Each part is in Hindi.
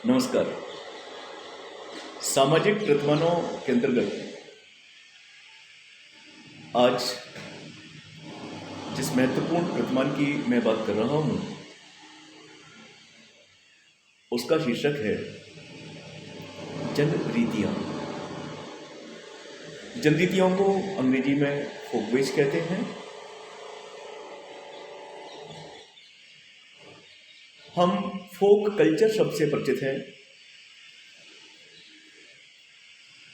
नमस्कार। सामाजिक प्रतिमानों के अंतर्गत आज जिस महत्वपूर्ण प्रतिमान की मैं बात कर रहा हूं, उसका शीर्षक है जन रीतियां। जन रीतियों को अंग्रेजी में फोकवेज कहते हैं। हम फोक कल्चर शब्द से परिचित हैं।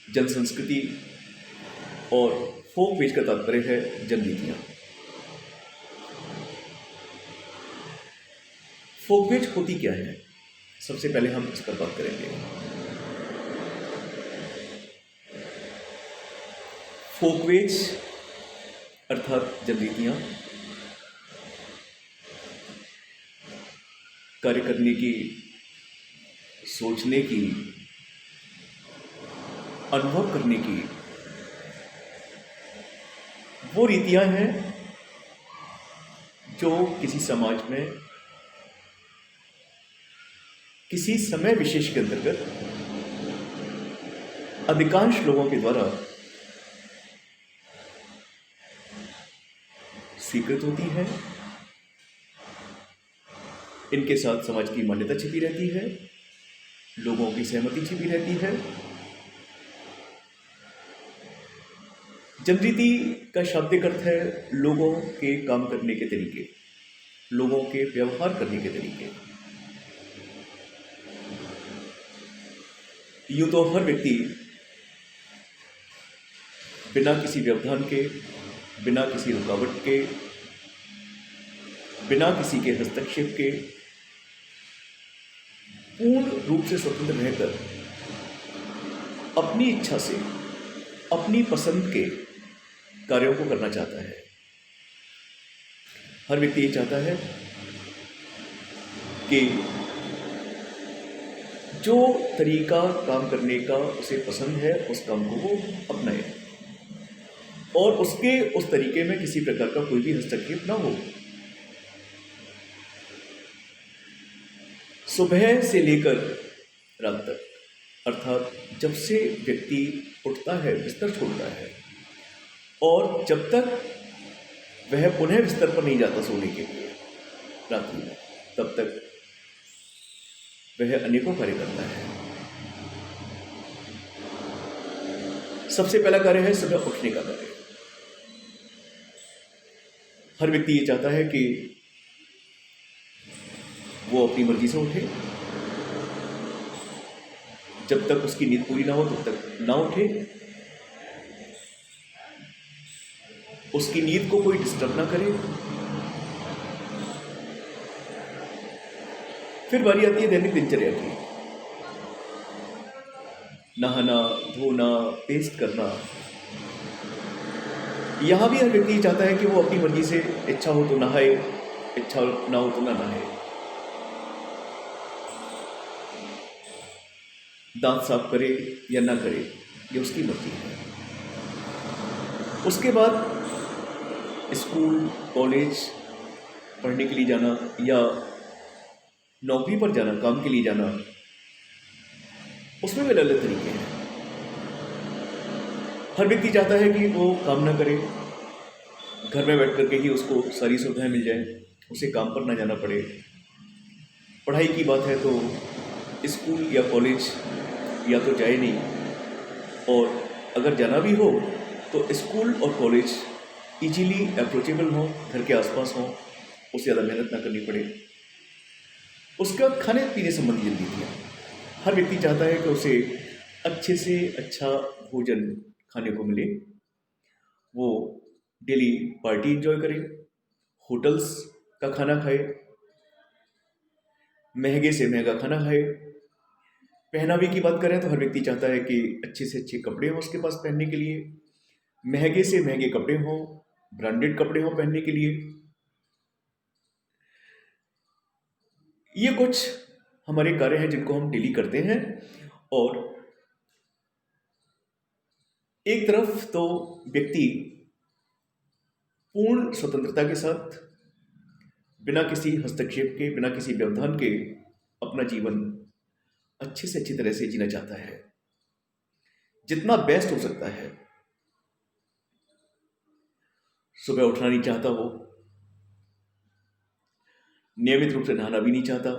जन संस्कृति और फोकवेज का तात्पर्य है जन रीतियां। फोकवेज होती क्या है, सबसे पहले हम इस पर बात करेंगे। फोकवेज अर्थात जन रीतियां कार्य करने की, सोचने की, अनुभव करने की वो रीतियां हैं जो किसी समाज में किसी समय विशेष के अंतर्गत अधिकांश लोगों के द्वारा स्वीकृत होती है। इनके साथ समाज की मान्यता छिपी रहती है, लोगों की सहमति छिपी रहती है। जनरीति का शाब्दिक अर्थ है लोगों के काम करने के तरीके, लोगों के व्यवहार करने के तरीके। यूं तो हर व्यक्ति बिना किसी व्यवधान के, बिना किसी रुकावट के, बिना किसी के हस्तक्षेप के पूर्ण रूप से स्वतंत्र रहकर अपनी इच्छा से, अपनी पसंद के कार्यों को करना चाहता है। हर व्यक्ति ये चाहता है कि जो तरीका काम करने का उसे पसंद है उस काम को वो अपनाए और उसके उस तरीके में किसी प्रकार का कोई भी हस्तक्षेप ना हो। सुबह से लेकर रात तक, अर्थात जब से व्यक्ति उठता है, बिस्तर छोड़ता है और जब तक वह पुनः बिस्तर पर नहीं जाता सोने के लिए रात्रि में, तब तक वह अनेकों कार्य करता है। सबसे पहला कार्य है सुबह उठने का कार्य। हर व्यक्ति ये चाहता है कि वो अपनी मर्जी से उठे। जब तक उसकी नींद पूरी ना हो तब तक ना उठे, उसकी नींद को कोई डिस्टर्ब ना करे। फिर बारी आती है दैनिक दिनचर्या की। नहाना, धोना, पेस्ट करना। यहां भी हर व्यक्ति चाहता है कि वो अपनी मर्जी से, इच्छा हो तो नहाए, इच्छा ना हो तो ना नहाए। दांत साफ करे या ना करे, ये उसकी मर्जी है। उसके बाद स्कूल, कॉलेज पढ़ने के लिए जाना या नौकरी पर जाना, काम के लिए जाना, उसमें भी अलग अलग तरीके हैं। हर व्यक्ति चाहता है कि वो काम ना करे, घर में बैठ करके ही उसको सारी सुविधाएं मिल जाए, उसे काम पर ना जाना पड़े। पढ़ाई की बात है तो स्कूल या कॉलेज या तो जाए नहीं, और अगर जाना भी हो तो स्कूल और कॉलेज इजीली अप्रोचेबल हो, घर के आसपास हो, उससे ज़्यादा मेहनत ना करनी पड़े। उसके बाद खाने पीने संबंधी नीतियाँ। हर व्यक्ति चाहता है कि उसे अच्छे से अच्छा भोजन खाने को मिले। वो डेली पार्टी एंजॉय करे, होटल्स का खाना खाए, महंगे से महंगा खाना खाए। पहनावे की बात करें तो हर व्यक्ति चाहता है कि अच्छे से अच्छे कपड़े हों उसके पास पहनने के लिए, महंगे से महंगे कपड़े हों, ब्रांडेड कपड़े हों पहनने के लिए। ये कुछ हमारे कार्य हैं जिनको हम डेली करते हैं। और एक तरफ तो व्यक्ति पूर्ण स्वतंत्रता के साथ, बिना किसी हस्तक्षेप के, बिना किसी व्यवधान के अपना जीवन अच्छे से अच्छी तरह से जीना चाहता है, जितना बेस्ट हो सकता है। सुबह उठना नहीं चाहता वो, नियमित रूप से नहाना भी नहीं चाहता,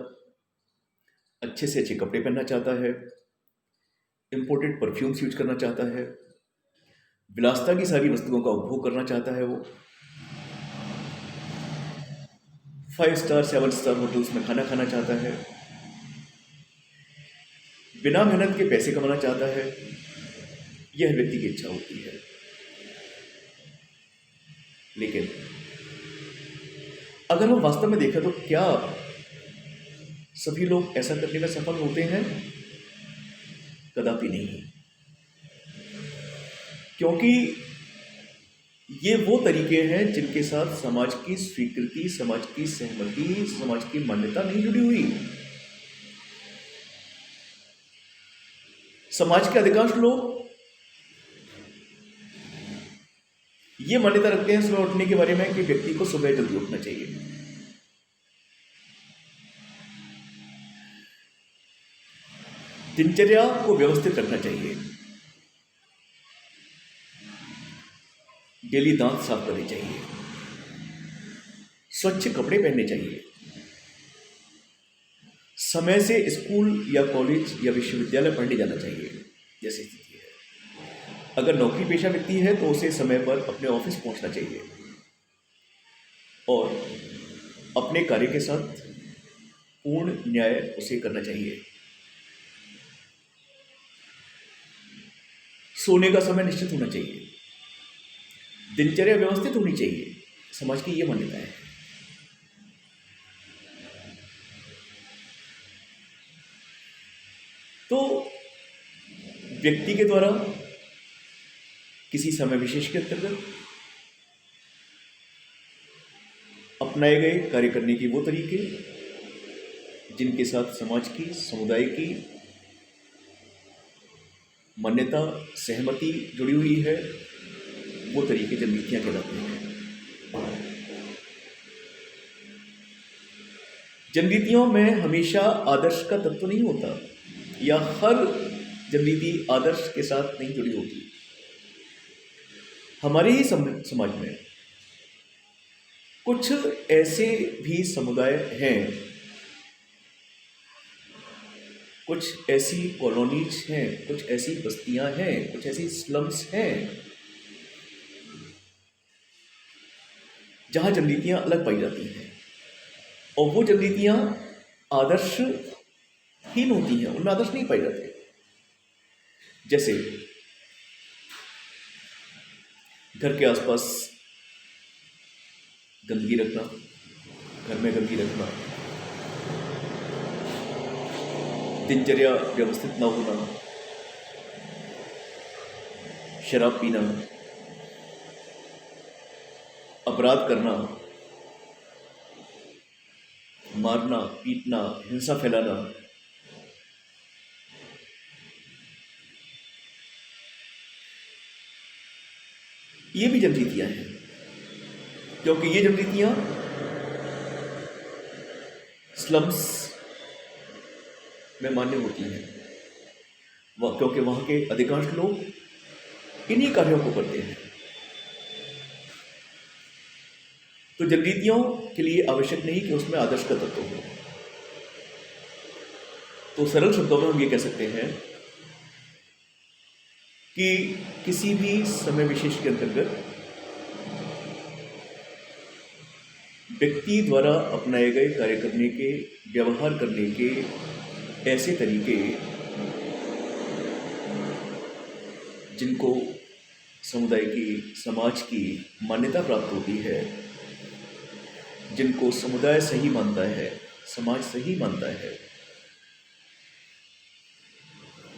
अच्छे से अच्छे कपड़े पहनना चाहता है, इंपोर्टेड परफ्यूम्स यूज करना चाहता है, विलासिता की सारी वस्तुओं का उपभोग करना चाहता है वो, 5 स्टार 7 स्टार होटल्स में खाना खाना चाहता है, बिना मेहनत के पैसे कमाना चाहता है। यह व्यक्ति की इच्छा होती है। लेकिन अगर हम वास्तव में देखें तो क्या सभी लोग ऐसा करने में सफल होते हैं? कदापि नहीं। क्योंकि ये वो तरीके हैं जिनके साथ समाज की स्वीकृति, समाज की सहमति, समाज की मान्यता नहीं जुड़ी हुई। समाज के अधिकांश लोग ये मान्यता रखते हैं सुबह उठने के बारे में कि व्यक्ति को सुबह जल्दी उठना चाहिए। दिनचर्या को व्यवस्थित रखना चाहिए, डेली दांत साफ करने चाहिए, स्वच्छ कपड़े पहनने चाहिए, समय से स्कूल या कॉलेज या विश्वविद्यालय पढ़ने जाना चाहिए जैसी स्थिति है। अगर नौकरी पेशा व्यक्ति है तो उसे समय पर अपने ऑफिस पहुंचना चाहिए और अपने कार्य के साथ पूर्ण न्याय उसे करना चाहिए। सोने का समय निश्चित होना चाहिए, दिनचर्या व्यवस्थित होनी चाहिए। समाज की यह मान्यता है। तो व्यक्ति के द्वारा किसी समय विशेष के अंतर्गत अपनाए गए कार्य करने की वो तरीके जिनके साथ समाज की, समुदाय की मान्यता, सहमति जुड़ी हुई है, वो तरीके जननीतियां कहलाती हैं। जननीतियों में हमेशा आदर्श का तत्व नहीं होता, या हर जननीति आदर्श के साथ नहीं जुड़ी होती। हमारे ही समाज में कुछ ऐसे भी समुदाय हैं, कुछ ऐसी कॉलोनीज हैं, कुछ ऐसी बस्तियां हैं, कुछ ऐसी स्लम्स हैं जहां जननीतियां अलग पाई जाती हैं और वो जननीतियां आदर्शहीन होती हैं, उनमें आदर्श नहीं पाए जाते। जैसे घर के आसपास गंदगी रखना, घर में गंदगी रखना, दिनचर्या व्यवस्थित न होना, शराब पीना, अपराध करना, मारना, पीटना, हिंसा फैलाना, ये भी जननीतियां हैं। क्योंकि ये जननीतियां स्लम्स में मान्य होती हैं, क्योंकि वहां के अधिकांश लोग इन्हीं कार्यों को करते हैं। तो जननीतियों के लिए आवश्यक नहीं कि उसमें आदर्श का तत्व हो। तो सरल शब्दों में हम ये कह सकते हैं कि किसी भी समय विशेष के अंतर्गत व्यक्ति द्वारा अपनाए गए कार्य करने के, व्यवहार करने के ऐसे तरीके जिनको समुदाय की, समाज की मान्यता प्राप्त होती है, जिनको समुदाय सही मानता है, समाज सही मानता है,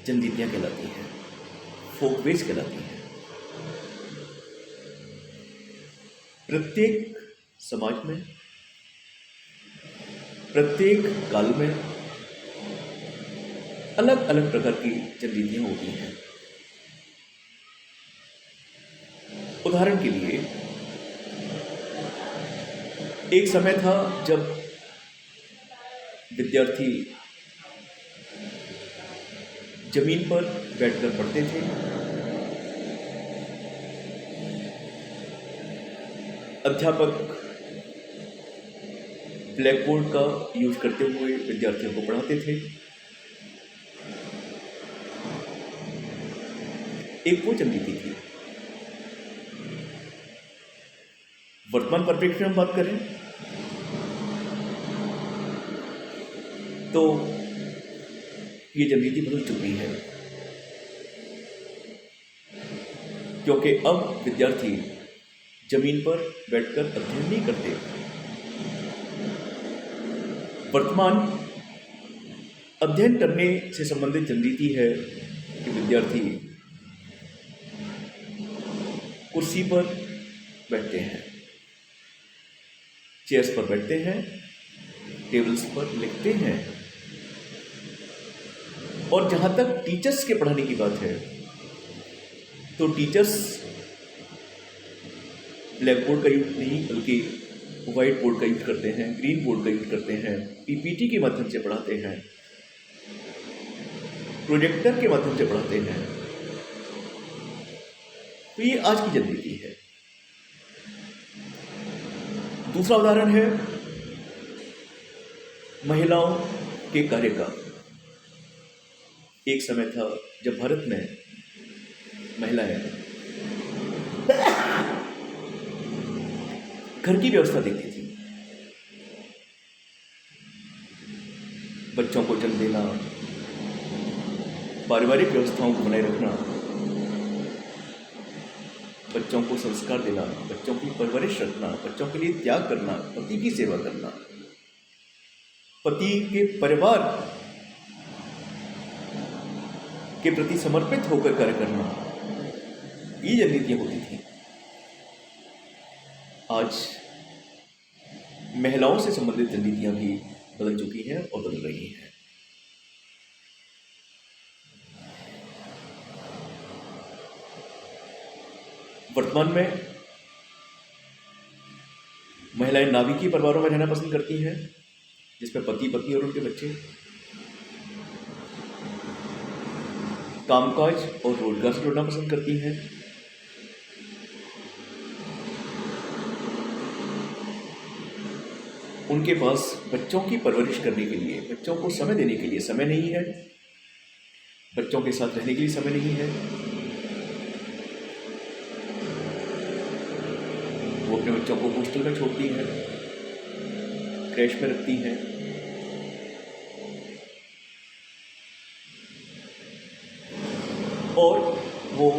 जननीतियां कहलाती हैं, फोकवेज कहलाती हैं। प्रत्येक समाज में, प्रत्येक काल में अलग अलग प्रकार की जननीतियां होती हैं। उदाहरण के लिए एक समय था जब विद्यार्थी जमीन पर बैठकर पढ़ते थे। अध्यापक ब्लैक बोर्ड का यूज करते हुए विद्यार्थियों को पढ़ाते थे। एक वो रणनीति थी। वर्तमान परिप्रेक्ष्य में हम बात करें तो ये रणनीति बदल चुकी है, क्योंकि अब विद्यार्थी जमीन पर बैठकर अध्ययन नहीं करते। वर्तमान अध्ययन करने से संबंधित रणनीति है कि विद्यार्थी कुर्सी पर बैठते हैं, चेयर्स पर बैठते हैं, टेबल्स पर लिखते हैं। और जहां तक टीचर्स के पढ़ाने की बात है तो टीचर्स ब्लैक बोर्ड का यूज नहीं बल्कि व्हाइट बोर्ड का यूज करते हैं, ग्रीन बोर्ड का यूज करते हैं, पीपीटी के माध्यम से पढ़ाते हैं, प्रोजेक्टर के माध्यम से पढ़ाते हैं। तो ये आज की रणनीति है। दूसरा उदाहरण है महिलाओं के कार्य का। एक समय था जब भारत में महिलाएं घर की व्यवस्था देखती थी, बच्चों को जन्म देना, पारिवारिक व्यवस्थाओं को बनाए रखना, बच्चों को संस्कार देना, बच्चों की परवरिश रखना, बच्चों के लिए त्याग करना, पति की सेवा करना, पति के परिवार के प्रति समर्पित होकर कार्य करना, ये रणनीतियां होती थी। आज महिलाओं से संबंधित रणनीतियां भी बदल चुकी हैं और बदल रही हैं। वर्तमान में महिलाएं नाभिकीय परिवारों में रहना पसंद करती हैं, जिसमें पति पत्नी और उनके बच्चे कामकाज और रोजगार से जुड़ना पसंद करती हैं। उनके पास बच्चों की परवरिश करने के लिए, बच्चों को समय देने के लिए समय नहीं है, बच्चों के साथ रहने के लिए समय नहीं है। वो अपने बच्चों को हॉस्टल में छोड़ती हैं, क्रैश में रखती हैं। और वो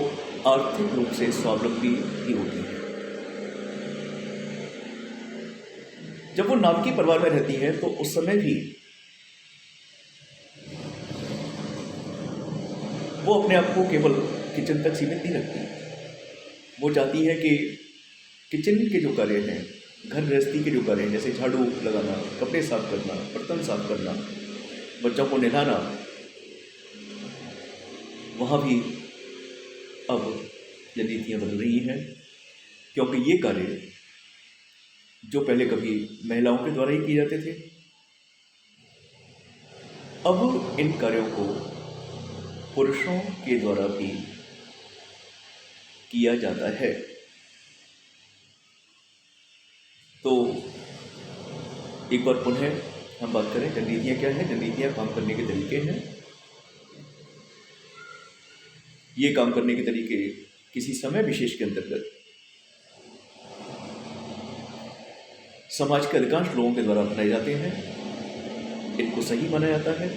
आर्थिक रूप से स्वावलंबी ही होती हैं। जब वो नाभिकीय परिवार में रहती हैं तो उस समय भी वो अपने आप को केवल किचन तक सीमित नहीं रखती। वो चाहती है कि किचन के जो कार्य हैं, घर गृहस्थी के जो कार्य हैं, जैसे झाड़ू लगाना, कपड़े साफ करना, बर्तन साफ करना, बच्चों को नहलाना, वहाँ भी अब रणनीतियाँ बदल रही हैं, क्योंकि ये कार्य जो पहले कभी महिलाओं के द्वारा ही किए जाते थे, अब इन कार्यों को पुरुषों के द्वारा भी किया जाता है। तो एक बार पुनः हम बात करें, रणनीतियाँ क्या हैं? रणनीतियाँ काम करने के तरीके हैं। ये काम करने के तरीके किसी समय विशेष के अंतर्गत समाज के अधिकांश लोगों के द्वारा अपनाए जाते हैं, इनको सही माना जाता है।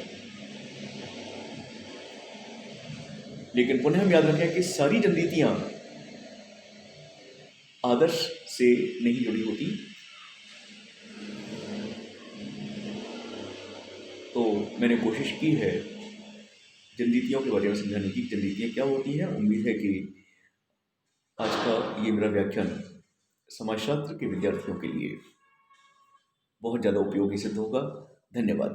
लेकिन पुनः हम याद रखें कि सारी रणनीतियाँ आदर्श से नहीं जुड़ी होती। तो मैंने कोशिश की है रणनीतियों के बारे में समझाने की, रणनीतियाँ क्या होती हैं। उम्मीद है कि आज का ये मेरा व्याख्यान समाजशास्त्र के विद्यार्थियों के लिए बहुत ज़्यादा उपयोगी सिद्ध होगा। धन्यवाद।